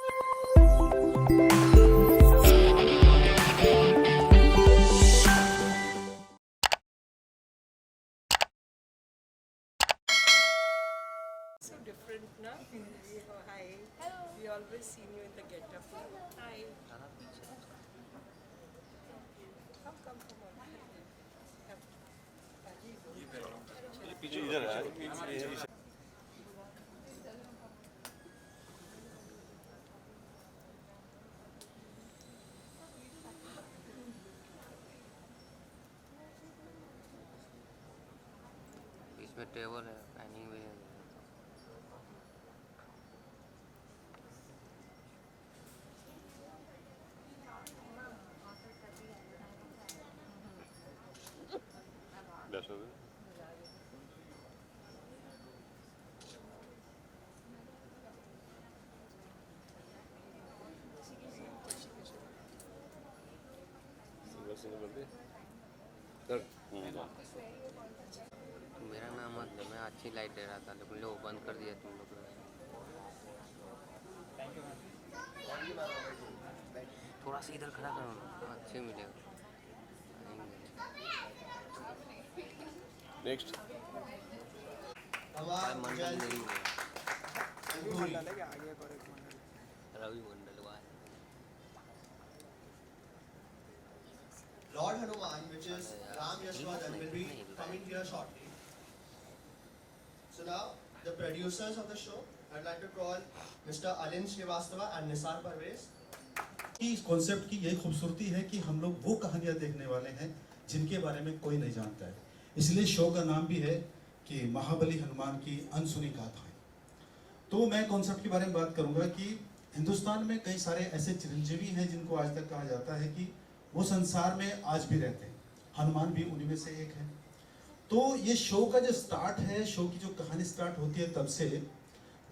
So different, na? Hi. Hello. We always seen you in the get-up. Hi. Come on. पीछे इधर है इसमें table है, dining भी है। मेरा नाम मत लो, मैं अच्छी लाइट दे रहा था लेकिन लोग बंद कर दिया तुम लोग। थोड़ा सा इधर खड़ा करो ना, अच्छे मिलेगा। नेक्स्ट मंडल नहीं है, मंडल है आगे पर एक मंडल। रवि मंडल वाला। Lord Hanuman, which is Ram Yashwadhan, will be coming here shortly. So now, the producers of the show, I'd like to call Mr. Alin Srivastava and Nisar Parvez. इस कॉन्सेप्ट की यही खूबसूरती है कि हम लोग वो कहानियां देखने वाले हैं जिनके बारे में कोई नहीं जानता है। इसलिए शो का नाम भी है कि महाबली हनुमान की अनसुनी गाथाएं। तो मैं कॉन्सेप्ट के बारे में बात करूंगा कि हिंदुस्तान में कई सारे ऐसे चिरंजीवी हैं जिनको आज तक कहा जाता है कि वो संसार में आज भी रहते हैं। हनुमान भी उन्हीं में से एक है। तो ये शो का जो स्टार्ट है, शो की जो कहानी स्टार्ट होती है तब से,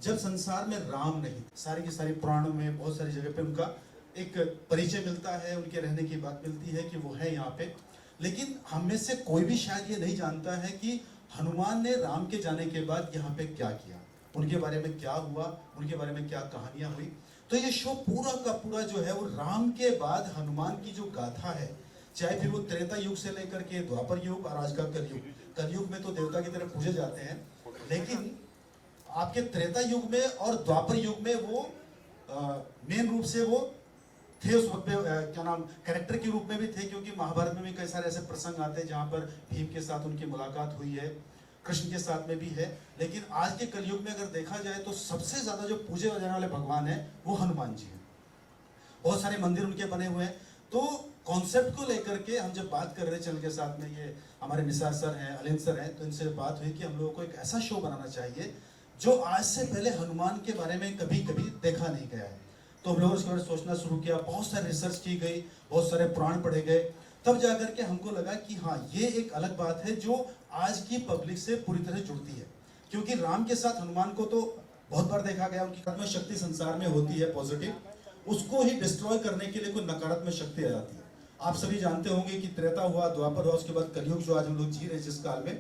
जब संसार में राम नहीं, सारी की सारी पुराणों में बहुत सारी जगह पे उनका एक परिचय मिलता है, उनके रहने की बात मिलती है कि वो है यहाँ पे। लेकिन हम में से कोई भी शायद ये नहीं जानता है कि हनुमान ने राम के जाने के बाद यहाँ पे क्या किया, उनके बारे में क्या हुआ, उनके बारे में क्या कहानियां हुई। तो ये शो पूरा का पूरा जो है वो राम के बाद हनुमान की जो गाथा है, चाहे फिर वो त्रेता युग से लेकर के द्वापर युग और आज का कलयुग। कलयुग में तो देवता की तरह पूजे जाते हैं, लेकिन आपके त्रेता युग में और द्वापर युग में वो मेन रूप से वो थे उस वक्त पे, क्या नाम, कैरेक्टर के रूप में भी थे, क्योंकि महाभारत में भी कई सारे ऐसे प्रसंग आते हैं जहाँ पर भीम के साथ उनकी मुलाकात हुई है, कृष्ण के साथ में भी है। लेकिन आज के कलयुग में अगर देखा जाए तो सबसे ज्यादा जो पूजे जाने वाले भगवान है वो हनुमान जी हैं। बहुत सारे मंदिर उनके बने हुए हैं। तो कॉन्सेप्ट को लेकर के हम जब बात कर रहे थे चैनल के साथ में, ये हमारे निसार सर हैं, अलिन सर हैं, तो इनसे बात हुई कि हम लोगों को एक ऐसा शो बनाना चाहिए जो आज से पहले हनुमान के बारे में कभी कभी देखा नहीं गया है। तो हम लोगों ने इसके बारे में सोचना शुरू किया, बहुत सारे रिसर्च की गई, बहुत सारे पुराण पढ़े गए, तब जाकर के हमको लगा कि हाँ, ये एक अलग बात है जो आज की पब्लिक से पूरी तरह जुड़ती है। क्योंकि राम के साथ हनुमान को तो बहुत बार देखा गया, उनकी आत्म शक्ति संसार में होती है पॉजिटिव, उसको ही डिस्ट्रॉय करने के लिए कोई नकारात्मक शक्ति आ जाती है। आप सभी जानते होंगे कि त्रेता हुआ, द्वापर हुआ, उसके बाद कलयुग जो आज हम लोग जी रहे हैं जिस काल में,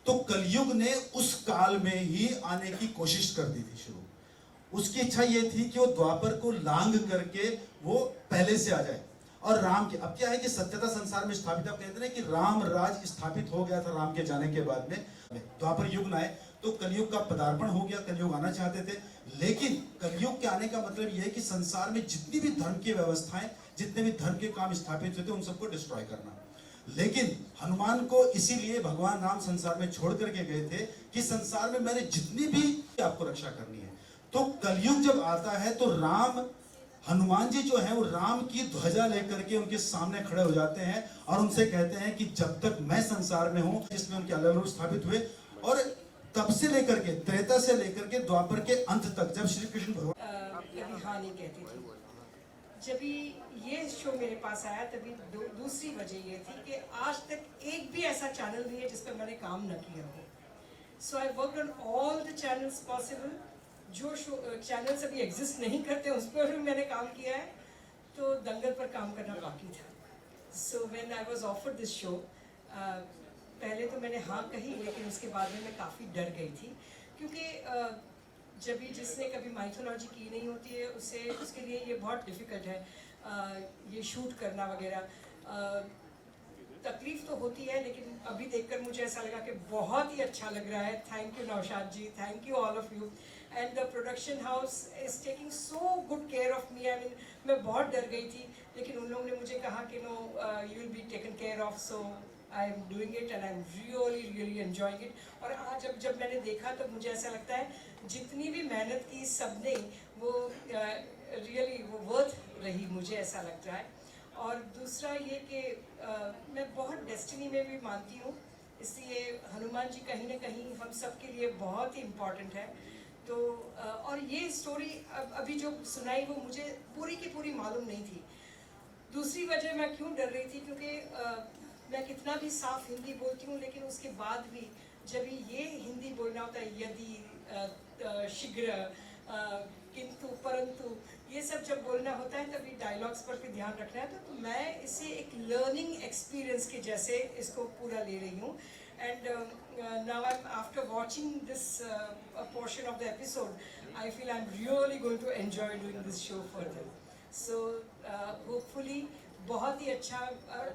तो कलयुग ने उस काल में ही आने की कोशिश कर दी थी शुरू। उसकी इच्छा ये थी कि वो द्वापर को लांग करके वो पहले से आ जाए और राम के, अब क्या है कि सत्यता संसार में स्थापित, आप कहते हैं कि राम राज स्थापित हो गया था राम के जाने के बाद में। द्वापर युग ना आए तो कलयुग का पदार्पण हो गया, कलयुग आना चाहते थे, लेकिन कलयुग के आने का मतलब यह है कि संसार में जितनी भी धर्म की व्यवस्थाएं, जितने भी धर्म के काम स्थापित हुए थे, उन सबको डिस्ट्रॉय करना। लेकिन हनुमान को इसीलिए भगवान राम संसार में छोड़ करके गए थे कि संसार में मैंने जितनी भी आपको रक्षा करनी है। तो कलयुग जब आता है तो राम, हनुमान जी जो है वो राम की ध्वजा लेकर के उनके सामने खड़े हो जाते हैं और उनसे कहते हैं कि जब तक मैं संसार में हूं, जिसमें उनके अलग रूप स्थापित हुए। और तब से लेकर के, त्रेता से लेकर के द्वापर के अंत तक, जब श्री कृष्ण भगवान कभी हाँ नहीं कहती थी। जब ये शो मेरे पास आया तभी दूसरी वजह ये थी कि आज तक एक भी ऐसा चैनल नहीं है जिस पर मैंने काम न किया हो। So I work on all the channels possible. जो शो चैनल्स अभी एग्जिस्ट नहीं करते उस पर भी मैंने काम किया है, तो दंगल पर काम करना बाकी था। So when I was offered this show, पहले तो मैंने हाँ कही, लेकिन उसके बाद में मैं काफ़ी डर गई थी, क्योंकि जब भी जिसने कभी माइथोलॉजी की नहीं होती है उसके लिए ये बहुत डिफ़िकल्ट है ये शूट करना वगैरह। तकलीफ तो होती है, लेकिन अभी देखकर मुझे ऐसा लगा कि बहुत ही अच्छा लग रहा है। Thank you Naushad ji, thank you all of you, and the production house is taking so good care of me. I mean मैं बहुत डर गई थी, लेकिन उन लोगों ने मुझे कहा कि no, you will be taken care of, so I am doing it and I am really enjoying it. और आज जब मैंने देखा तो मुझे ऐसा लगता है जितनी भी मेहनत की सबने, वो रियली वो वर्थ रही, मुझे ऐसा लग रहा है। और दूसरा ये कि मैं बहुत डेस्टिनी में भी मानती हूँ, इसलिए हनुमान जी कहीं ना कहीं हम सब के लिए बहुत ही इम्पॉर्टेंट है। तो और ये स्टोरी अभी जो सुनाई वो मुझे पूरी की पूरी मालूम नहीं थी। दूसरी वजह मैं क्यों डर रही थी, क्योंकि मैं कितना भी साफ हिंदी बोलती हूँ, लेकिन उसके बाद भी जब ये हिंदी बोलना होता है, यदि, शीघ्र, किंतु, परंतु, ये सब जब बोलना होता है तभी डायलॉग्स पर भी ध्यान रखना है। तो मैं इसे एक लर्निंग एक्सपीरियंस के जैसे इसको पूरा ले रही हूँ। And now I am after watching this portion of the episode, I feel I am really going to enjoy doing this show further. So hopefully बहुत ही अच्छा,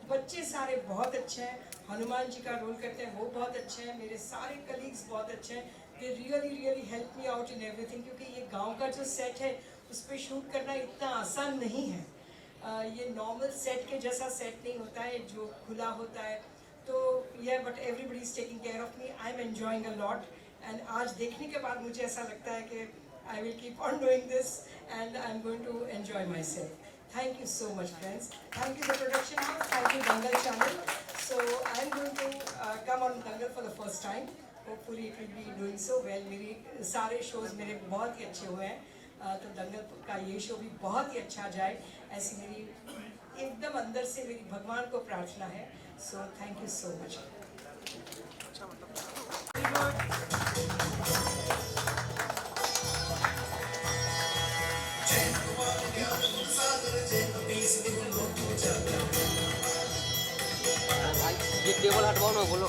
बच्चे सारे बहुत अच्छे हैं, हनुमान जी का रोल करते हैं वो बहुत अच्छे हैं, मेरे सारे कलीग्स बहुत अच्छे हैं, they really help me out in everything. क्योंकि ये गांव का जो सेट है उस पर शूट करना इतना आसान नहीं है। ये नॉर्मल सेट के जैसा सेट नहीं होता है जो खुला होता है। तो ये but everybody is taking care of me, I am enjoying a lot. And आज देखने के बाद मुझे ऐसा लगता है कि I will keep on doing this and I am going to enjoy myself. Thank you so much, friends. Thank you, the production house. Thank you, Dangal channel. So I am going to come on Dangal for the first time. Hopefully it will be doing so well. मेरी सारे shows मेरे बहुत ही अच्छे हुए हैं, तो दंगल का ये शो भी बहुत ही अच्छा जाए, ऐसी मेरी एकदम अंदर से मेरी भगवान को प्रार्थना है। So thank you so much. ये टेबल हटवाओ ना, बोलो।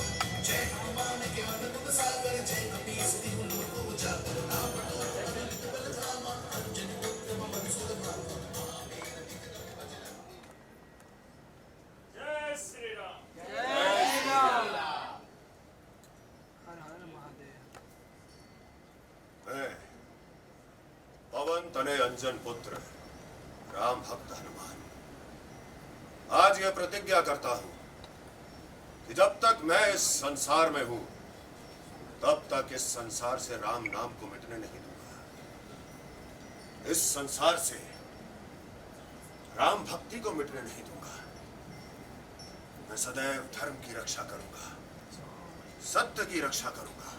जय श्री राम। मैं पवन तनय अंजन पुत्र राम भक्त हनुमान आज यह प्रतिज्ञा करता हूं कि जब तक मैं इस संसार में हूं तब तक इस संसार से राम नाम को मिटने नहीं दूंगा। इस संसार से राम भक्ति को मिटने नहीं दूंगा। मैं सदैव धर्म की रक्षा करूंगा, सत्य की रक्षा करूंगा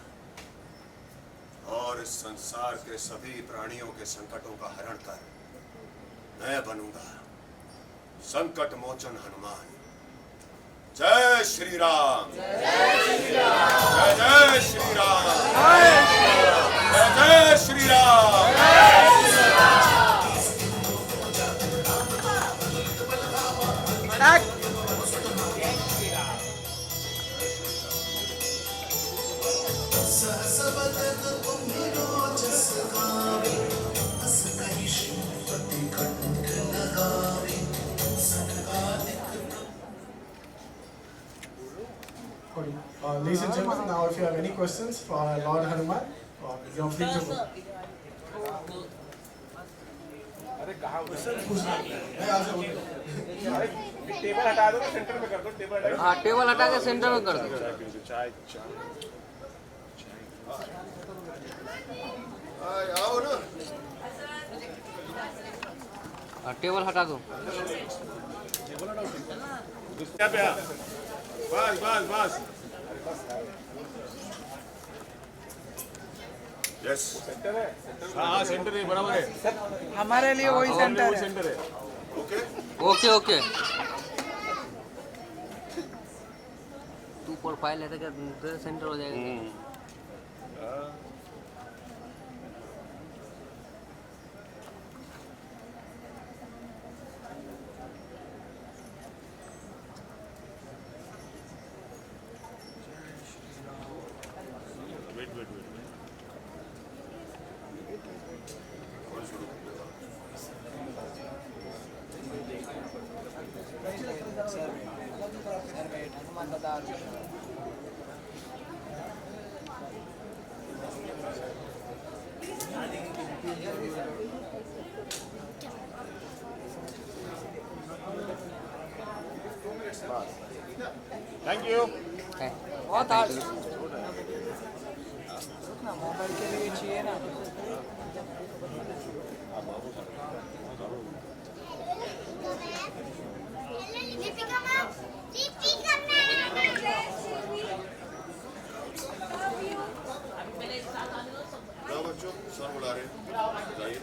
और इस संसार के सभी प्राणियों के संकटों का हरण कर मैं बनूंगा संकट मोचन हनुमान। जय श्री राम। जय श्री राम। जय श्री राम। जय Shri Ram. Ladies and gentlemen, now if you have any questions for Lord Hanuman, you're free to go. Table हटा दो, सेंटर में कर दो। टेबल हटा, हाँ टेबल हटा के सेंटर में कर दो। चाय आओ ना। टेबल हटा दो। क्या पे आ? बस बस बस। यस हाँ सेंटर है, बराबर है। हमारे लिए वही सेंटर है। सेंटर है। Okay okay okay. तू प्रोफाइल है तो सेंटर हो जाएगा। Wait wait wait. Thank you. बहुत हार्ड। मोबाइल के लिए चाहिए ना। जाओ बच्चों, सर बुला रहे हैं, जाइए।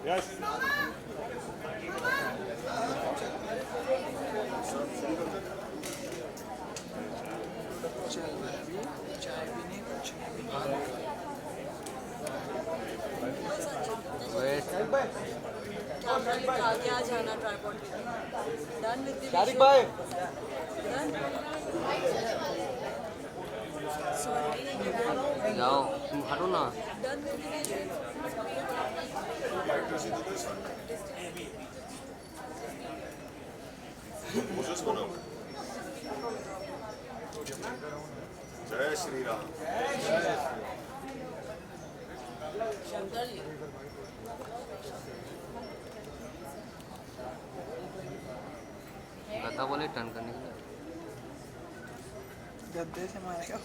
यस। चाय भी नहीं, कुछ नहीं। कैमरा निकाल के आ जाना ट्राइपॉड पे। डन विद द शारिक भाई सॉरी जाओ तुम हटो ना। डन विद द मुझे सुनो। जय श्री राम। शंकर जी गद्दा बोले टर्न करने के लिए। गद्दे से मारेगा।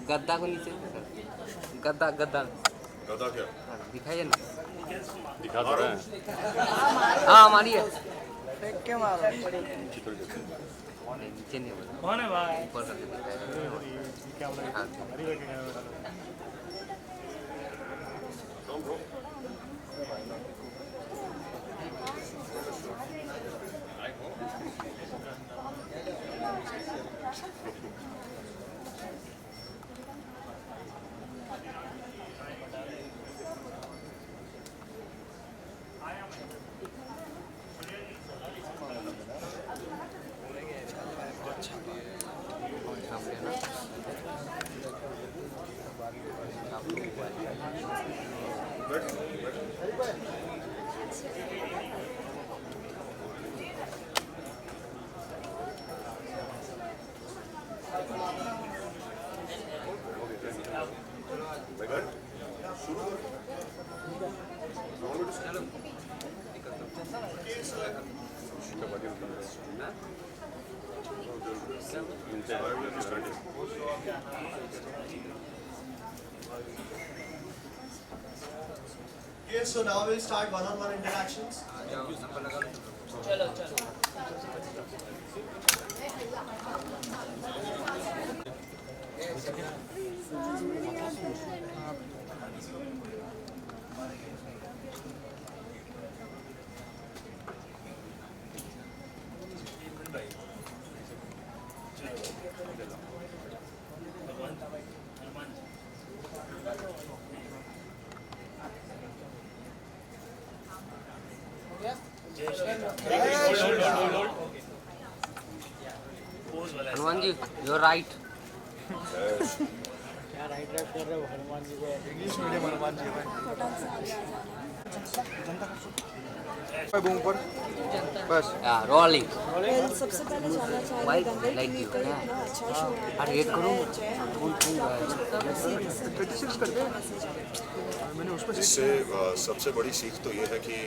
गद्दा को नीचे गद्दा गद्दा गदा क्या? दिखाइए ना। दिखा तो रहे हैं। हाँ मारिए। फेंक के मारो। नीचे नहीं बोला। कौन है भाई? ऊपर करके दिखाएगा। हाँ। Okay, so now we'll start one-on-one interactions. चलो चलो। Hanuman ji your right. क्या राइट राइट कर रहे हो हनुमान जी को? इंग्लिश मीडियम हनुमान जी फटाक ऊपर बस रोलिंग। वेल सबसे पहले जानना Why चाहेंगे गंगा like टीवी you? का Yeah. इतना अच्छा शो है। अरे वेट करो। इससे सबसे बड़ी सीख तो ये है कि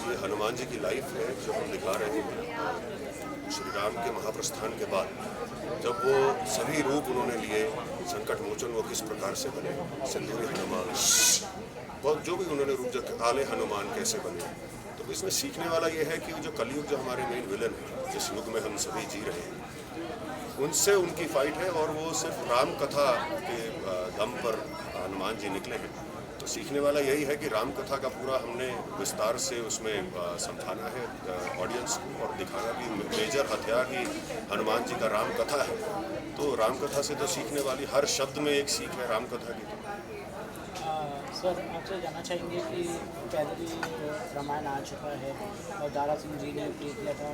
ये हनुमान जी की लाइफ है जो हम दिखा रहे हैं। श्री राम के महाप्रस्थान के बाद जब वो सभी रूप उन्होंने लिए, संकट मोचन वो किस प्रकार से बने, सिंदूरी हनुमान, बहुत जो भी उन्होंने रूप, जो काले हनुमान कैसे बने। तो इसमें सीखने वाला ये है कि जो कलयुग जो हमारे मेन विलन है, जिस युग में हम सभी जी रहे हैं, उनसे उनकी फाइट है और वो सिर्फ राम कथा के दम पर हनुमान जी निकले हैं। तो सीखने वाला यही है कि राम कथा का पूरा हमने विस्तार से उसमें समझाना है ऑडियंस को और दिखाना भी मेजर हथियार ही हनुमान जी का राम कथा है। तो राम कथा से तो सीखने वाली हर शब्द में एक सीख है राम कथा की। सर आपसे जानना चाहेंगे कि पहले भी रामायण आ चुका है और दारा सिंह जी ने प्ले किया था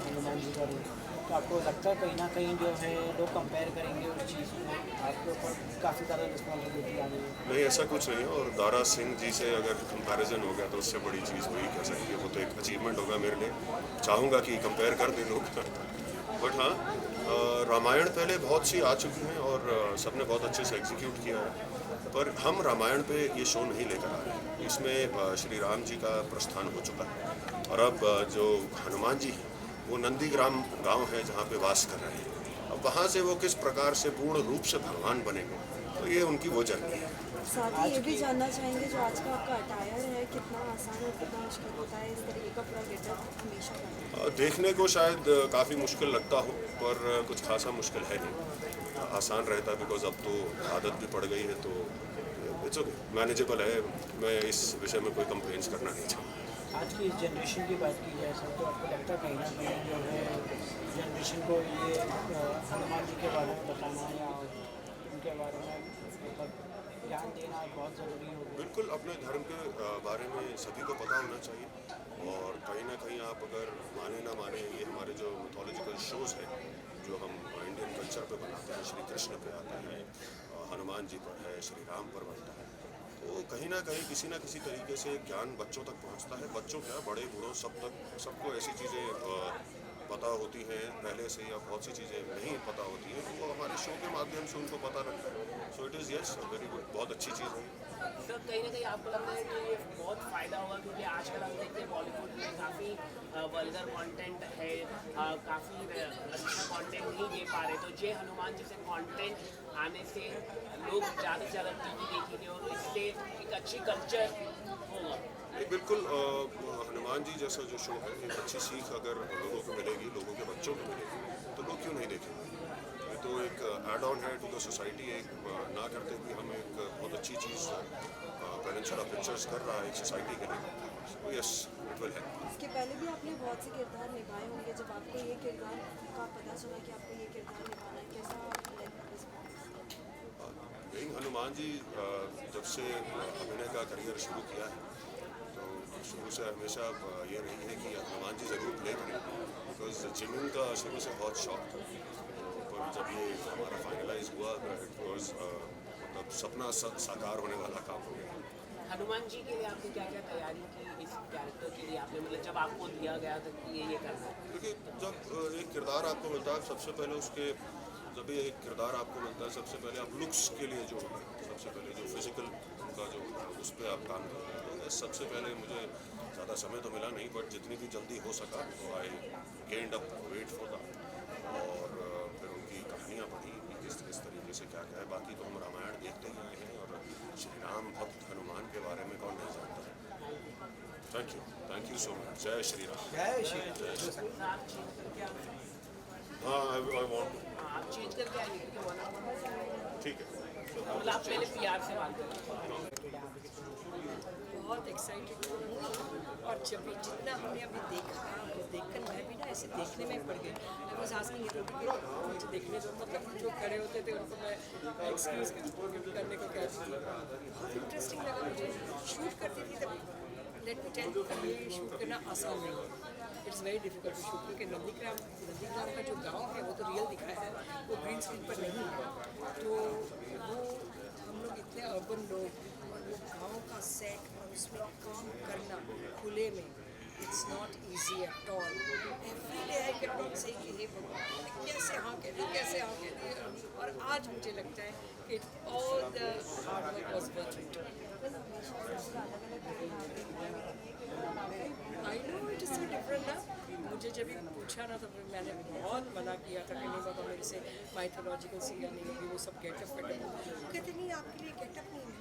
हनुमान जी का रूप, तो आपको लगता है कहीं ना कहीं जो है लोग कंपेयर करेंगे उस चीज़ को, आपके ऊपर काफ़ी ज़्यादा रिस्पॉन्सिबिलिटी आ गई है? नहीं, ऐसा कुछ नहीं है। और दारा सिंह जी से अगर कंपैरिजन हो गया तो उससे बड़ी चीज़ वही कह सकती है। वो तो एक अचीवमेंट होगा मेरे लिए। चाहूँगा कि कंपेयर कर दें लोग। बट हाँ, रामायण पहले बहुत सी आ चुकी हैं और सबने बहुत अच्छे से एग्जीक्यूट किया है। पर हम रामायण पे ये शो नहीं लेकर आ रहे हैं। इसमें श्री राम जी का प्रस्थान हो चुका है और अब जो हनुमान जी हैं वो नंदीग्राम गांव है जहाँ पे वास कर रहे हैं। अब वहाँ से वो किस प्रकार से पूर्ण रूप से भगवान बनेंगे, तो ये उनकी वो जर्नी है। साथ ही ये भी जानना चाहेंगे जो आज का आपका अटायर है कितना आसान और कितना मुश्किल होता है इस तरीके का पूरा गेटअप हमेशा करना? देखने को शायद काफ़ी मुश्किल लगता हो, पर कुछ खासा मुश्किल है नहीं। आसान रहता बिकॉज अब तो आदत भी पड़ गई है, तो इट्स ओके, मैनेजेबल है। मैं इस विषय में कोई कंप्लेंट्स करना नहीं चाहूँगा। आज की इस जनरेशन की बात की जाए सर, तो आपको लगता है कहीं ना कहीं जो है जनरेशन को ये हनुमान जी के बारे में बताना या उनके बारे में मतलब ज्ञान देना बहुत ज़रूरी हो गया? बिल्कुल, अपने धर्म के बारे में सभी को पता होना चाहिए। और कहीं ना कहीं आप अगर माने ना माने, ये हमारे जो मिथोलॉजिकल शोज़ हैं जो हम इंडियन कल्चर पे बनाते हैं, श्री कृष्ण पे आता है, हनुमान जी पर है, श्री राम पर बनता है, तो कहीं ना कहीं किसी न किसी तरीके से ज्ञान बच्चों तक पहुंचता है। बच्चों क्या, बड़े बूढ़ों सब तक, सबको ऐसी चीज़ें पता होती हैं पहले से, या बहुत सी चीज़ें नहीं पता होती हैं, तो वो हमारे शो के माध्यम से उनको पता लगता है। So it is yes very good, बहुत अच्छी चीज़ है। सर कहीं ना कहीं आपको लगता है कि ये बहुत फ़ायदा होगा, क्योंकि आजकल हम देखते हैं बॉलीवुड में काफ़ी वल्गर कंटेंट है, काफ़ी अच्छा कंटेंट नहीं दे पा रहे, तो जय हनुमान जैसे कंटेंट आने से लोग ज़्यादा से ज़्यादा टीवी देखेंगे और इससे एक अच्छी कल्चर होगा। नहीं, बिल्कुल, हनुमान जी जैसा जो शो है, एक अच्छी सीख अगर लोगों को मिलेगी, लोगों के बच्चों को मिलेगी, तो लोग क्यों नहीं देखेंगे। ये तो एक एड ऑन है टू द सोसाइटी। एक ना करते हुए हम एक बहुत अच्छी चीज़ पेनिनसुला पिक्चर्स कर रहा है एक सोसाइटी के लिए। Yes, it will help. इसके पहले भी आपने बहुत से किरदार निभाए होंगे, जब आपको ये किरदार का पता चला कि आपको ये किरदार निभाना है, कैसा रिस्पॉन्स? यही हनुमान जी जब से अभिनय का करियर शुरू किया है, तो शुरू से हमेशा ये रही है कि हनुमान जी ज़रूर प्ले करें, बिकॉज जिमिन का शुरू से बहुत शौक था। पर जब ये हमारा फाइनलाइज हुआ, इट वॉज मतलब सपना साकार होने वाला काम हो गया। हनुमान जी के लिए आपने क्या क्या तैयारी की इस कैरेक्टर के लिए? आपने मतलब जब आपको दिया गया था कि ये करना है? देखिए, जब एक किरदार आपको मिलता है, सबसे पहले उसके जब भी एक किरदार आपको मिलता है, सबसे पहले आप लुक्स के लिए जो होता है, सबसे पहले जो फिजिकल उनका जो होता है उस पर आप काम करते हैं। तो सबसे पहले मुझे ज़्यादा समय तो मिला नहीं, बट जितनी भी जल्दी हो सका तो I gained up weight for that, और फिर उनकी कहानियाँ पढ़ी कि किस किस तरीके से क्या क्या है। बाकी तो हम रामायण देखते ही आए हैं, और श्री राम भक्त हनुमान के बारे में कौन नहीं जानता है। Thank you so much. जय श्री राम। जय श्री आप चेंज करके आए? हाँ, आई वांट। आप चेंज करके आएंगे क्योंकि वन ठीक है, मतलब आप पहले PR से बात करें। बहुत एक्साइटेड हूँ, और जब भी जितना हमने अभी देखा वो देखकर मैं भी ना ऐसे देखने में पड़ गई। आई वाज आस्किंग इट कि मुझे देखने दो, मतलब जो खड़े होते थे उनको मैं एक्सक्यूज़ करने को कहती थी। बहुत इंटरेस्टिंग लगा मुझे। शूट करती थी तब, लेट मी टेल यू, ये शूट करना आसान नहीं है। It's very difficult to shoot, क्योंकि नंदीग्राम का जो गाँव है वो तो रियल दिखाया है, वो ग्रीन स्क्रीन पर नहीं है। तो वो हम लोग इतने अर्बन लोग, और वो गाँव का सेट और उसमें काम करना खुले में, it's not easy at all. Every day I can not से कि हे भगवान कैसे हाँ कह दी, कैसे हाँ कह दी। और आज मुझे लगता है कि all the hard work was worth it. I know it is so different ना। मुझे जब भी पूछा ना तो मैंने बहुत मना किया था कि नहीं बाबा मेरे से माइथोलॉजिकल सीरियल नहीं होगी, वो सब गेटअप वेटअप। कहते नहीं आपके लिए गेटअप नहीं है,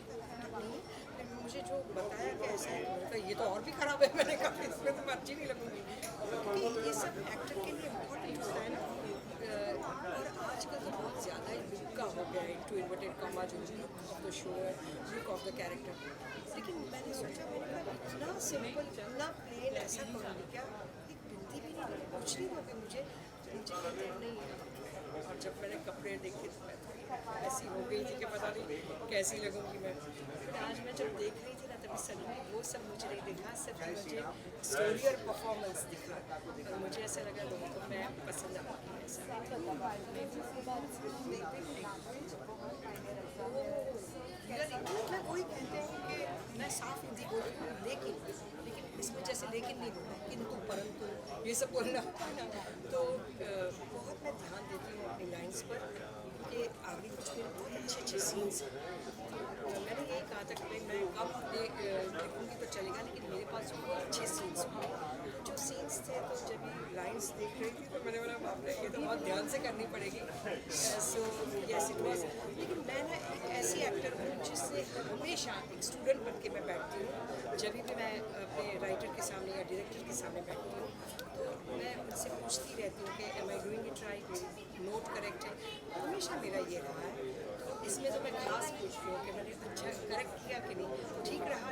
मुझे जो बताया कैसा है, मैंने कहा ये तो और भी ख़राब है। मैंने कहा इसमें तो मैं अच्छी नहीं लगूंगी, क्योंकि ये सब एक्टर के लिए इम्पोर्टेंट होता है ना। और आजकल तो बहुत ज़्यादा ही लुक का हो गया है, इनटू इन्वर्टेड कॉमा, जो लुक ऑफ द शो है, लुक ऑफ द कैरेक्टर। लेकिन मैंने सोचा, मैंने कहा इतना सिंपल, इतना प्लेन ऐसा करूँगी क्या, एक बिंदी भी नहीं, कुछ नहीं होगी मुझे नहीं है। और जब मैंने कपड़े देखे तो मैं थोड़ी ऐसी हो गई थी कि पता नहीं कैसी लगूंगी मैं। फिर आज मैं जब देख रही थी ना, तब वो सब मुझे नहीं दिखा, सिर्फ मुझे स्टोरी और परफॉर्मेंस दिखा और मुझे ऐसा लगा लोगों को मैं पसंद आऊँगी ऐसा। मैं वही कहते हैं कि मैं साफ हिंदी बोलती हूँ, लेकिन इसमें जैसे लेकिन नहीं बोलना, किंतु परंतु ये सब बोलना होता है ना, तो बहुत मैं ध्यान देती हूँ अपनी लाइन्स पर कि आगे कुछ मेरे बहुत अच्छे सीन्स हैं। मैंने यही कहा था कि भाई मैं कम लिखूँगी तो चलेगा, लेकिन मेरे पास बहुत अच्छे सीन्स हों। जो सीन्स थे तो जब ये लाइन्स देख रही थी तो मैंने बोला बाप रे, ये तो बहुत ध्यान से करनी पड़ेगी। So yes it was. लेकिन मैं ना एक ऐसी एक्टर हूँ जिससे हमेशा एक स्टूडेंट बन के मैं बैठती हूँ। जब भी मैं अपने राइटर के सामने या डायरेक्टर के सामने बैठती हूँ तो मैं उनसे पूछती रहती हूँ कि am I doing it right, not correct है। हमेशा मेरा ये रहा है। तो इसमें तो मैं खास पूछती हूँ कि मैंने अच्छा करेक्ट किया कि नहीं, ठीक रहा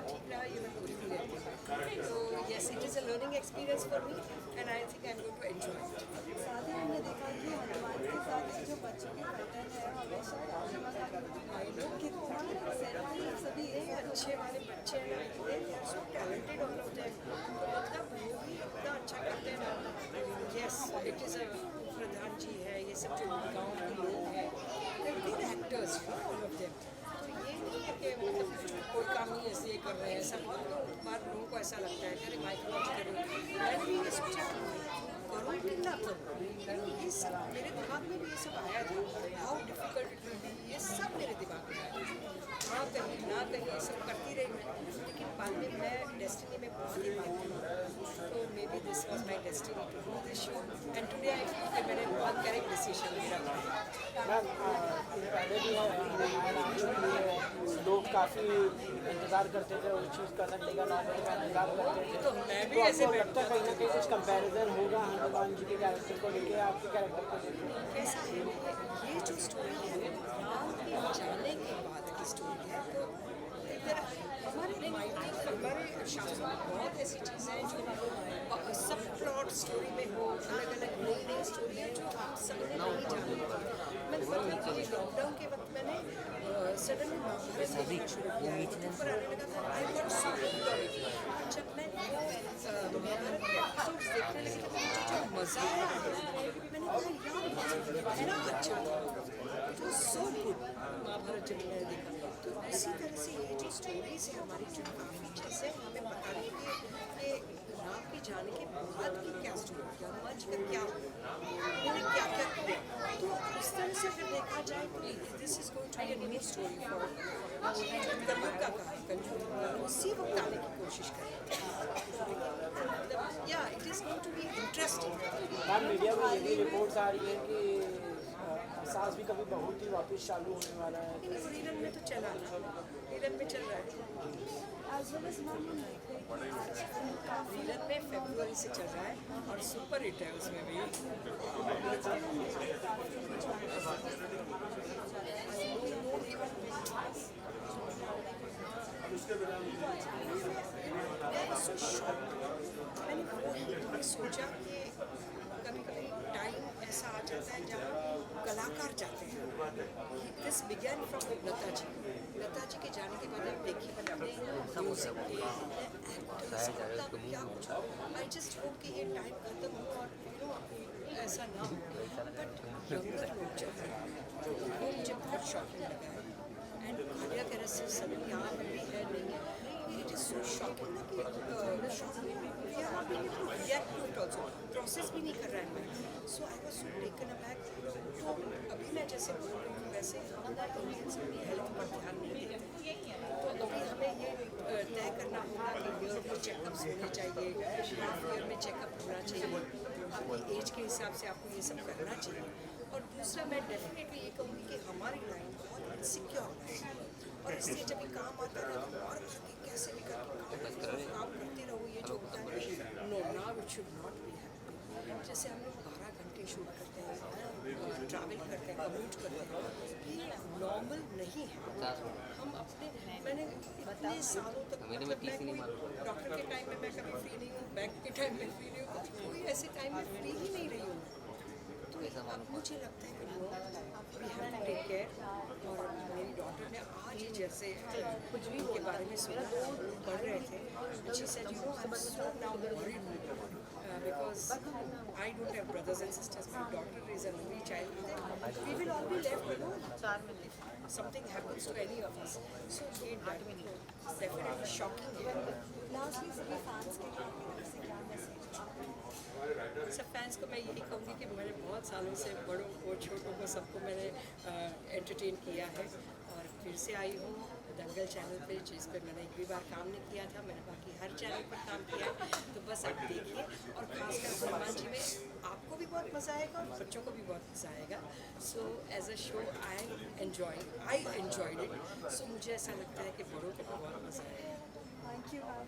ये मैं पूछती रहती हूँ। तो yes it is a learning experience for me and I think I am going to enjoy it. साथ ही हमने देखा कि हनुमान के साथ जो बच्चों के पैटर्न है हमेशा कितना सेल्फी सभी अच्छे वाले बच्चे हैं ना, they are so talented all of them. तो मतलब वो भी इतना अच्छा करते हैं ना। Yes it is a Pradhan ji है, ये सब जो गाँव के लोग हैं, they are good actors all of them. तो ये नहीं है कि मतलब कोई काम नहीं ऐसे कर रहे हैं सब बार लोगों को ऐसा लगता है कि अरे माइक्रोमैनेज करो। मैंने भी ये सोचा करूँ कि ना करूँ, ये सब मेरे दिमाग में भी ये सब आया था, how difficult it will be, ये सब मेरे दिमाग में आया था। हाँ कहीं ना कहीं ये सब करती रही मैं, लेकिन बाद में मैं डेस्टिनी में बहुत ही मानती हूँ। तो maybe this was my destiny to do this show and today I feel कि मैंने बहुत करेक्ट डिसीजन लिया। मैम पहले भी लोग काफ़ी इंतज़ार करते थे उस चीज़ का, संडे का 9 बजे का इंतज़ार करते थे। तो मैं भी ऐसे लगता है कहीं ना कहीं कुछ कंपैरिजन होगा हनुमान जी के कैरेक्टर को लेके, आपके कैरेक्टर को लेके? कैसा है ये जो स्टोरी है राम के जाने के बाद की स्टोरी है। तो इधर हमारे हमारे शास्त्रों में बहुत ऐसी चीज़ें हैं जो सब प्लॉट स्टोरी में हो, अलग अलग नई नई स्टोरी है जो हम सब ने नहीं जानी थी। मैं मतलब ये लॉकडाउन के वक्त मैंने सडनली महाभारत देखना शुरू किया, ऊपर आने लगा था। I got so enjoyed. जब मैं महाभारत के एपिसोड्स देखने लगी तो मुझे जो मज़ा आया, मैंने कहा यार इतना अच्छा था, it was so good Mahabharat जब मैंने देखा। तो इसी तरह से ये जो स्टोरीज है हमारी जो काफ़ी जैसे हमें पता नहीं कि राम के जाने के बाद की क्या स्टोरी थी, हनुमान जी का क्या उन्होंने क्या क्या किया। तो इस तरह से अगर देखा जाए तो this is going to be a new story for Kalyug का कहा, कलयुग उसी वक्त आने की कोशिश करें। मतलब या it is going to be interesting. Ma'am media में ये भी रिपोर्ट्स आ रही है कि सास भी कभी बहू थी वापस चालू होने वाला है। रीरन में तो चला ना, रीरन में चल रहा है। रीरन में फरवरी से चल रहा है और सुपर हिट है उसमें भी। मैंने वो सोचा कि कभी कभी टाइम ऐसा आ जाता है जब कलाकार जाते हैं। This began from Lata ji के जाने के बाद आप देखिए अपने म्यूजिक के एक्टर्स का क्या कुछ। आई जस्ट होप कि ये टाइम खत्म हो और यू नो ऐसा ना हो। बट यंगर लोग जो है वो मुझे बहुत शॉकिंग लगा है। एंड आलिया कैरेट से सभी यहाँ पर भी है नहीं, इट इज़ सो शॉकिंग ना कि shocking react to it also, process भी नहीं कर रहा है मैं। So I was so taken aback. तो अभी मैं जैसे बोल रही हूँ वैसे हम इंडियंस अपनी हेल्थ पर ध्यान नहीं देते। तो अभी हमें ये तय करना होगा कि ईयरली चेकअप्स होने चाहिए, हाफ ईयर में चेकअप होना चाहिए, अपनी एज के हिसाब से आपको ये सब करना चाहिए। और दूसरा मैं डेफिनेटली ये कहूँगी कि हमारी लाइन बहुत इनसिक्योर है और इससे जब ये काम आता है तो और कैसे भी करके काम करते रहो। ये जो होता है no now it should not be happening. जैसे हम लोग 12 घंटे शूट करते हैं, ट्रैवल करते हैं, कम्यूट करते हैं, ये नॉर्मल नहीं है। हम अपने मैंने इतने सालों तक डॉक्टर के टाइम में मैं कभी फ्री नहीं हूँ, बैंक के टाइम में फ्री नहीं हूँ, कोई ऐसे टाइम में फ्री ही नहीं रही हूँ। तो अब मुझे लगता है कि we have to take care. और मेरी डॉटर ने आज ये जैसे कुछ भी उनके बारे में सुना, पढ़ रहे थे. She said, you know, I'm so now worried because I don't have brothers and sisters. My daughter is an only child. Then we will all be left alone. If something happens to any of us. So it definitely shocking. Lastly सभी fans के तरफ से क्या message? सब fans को मैं यही कहूँगी कि मैंने बहुत सालों से बड़ों को छोटों को सबको मैंने एंटरटेन किया है और फिर से आई हूँ दंगल चैनल पे, जिस पे मैंने एक भी बार काम नहीं किया था. मैंने बाकी हर चैनल पर काम किया है, तो बस आप देखिए. और खासकर हनुमान जी में आपको भी बहुत मज़ा आएगा और बच्चों को भी बहुत मज़ा आएगा. So as a show I enjoyed it. So मुझे ऐसा लगता है कि बड़ों को भी बहुत मज़ा आएगा. Thank you ma'am.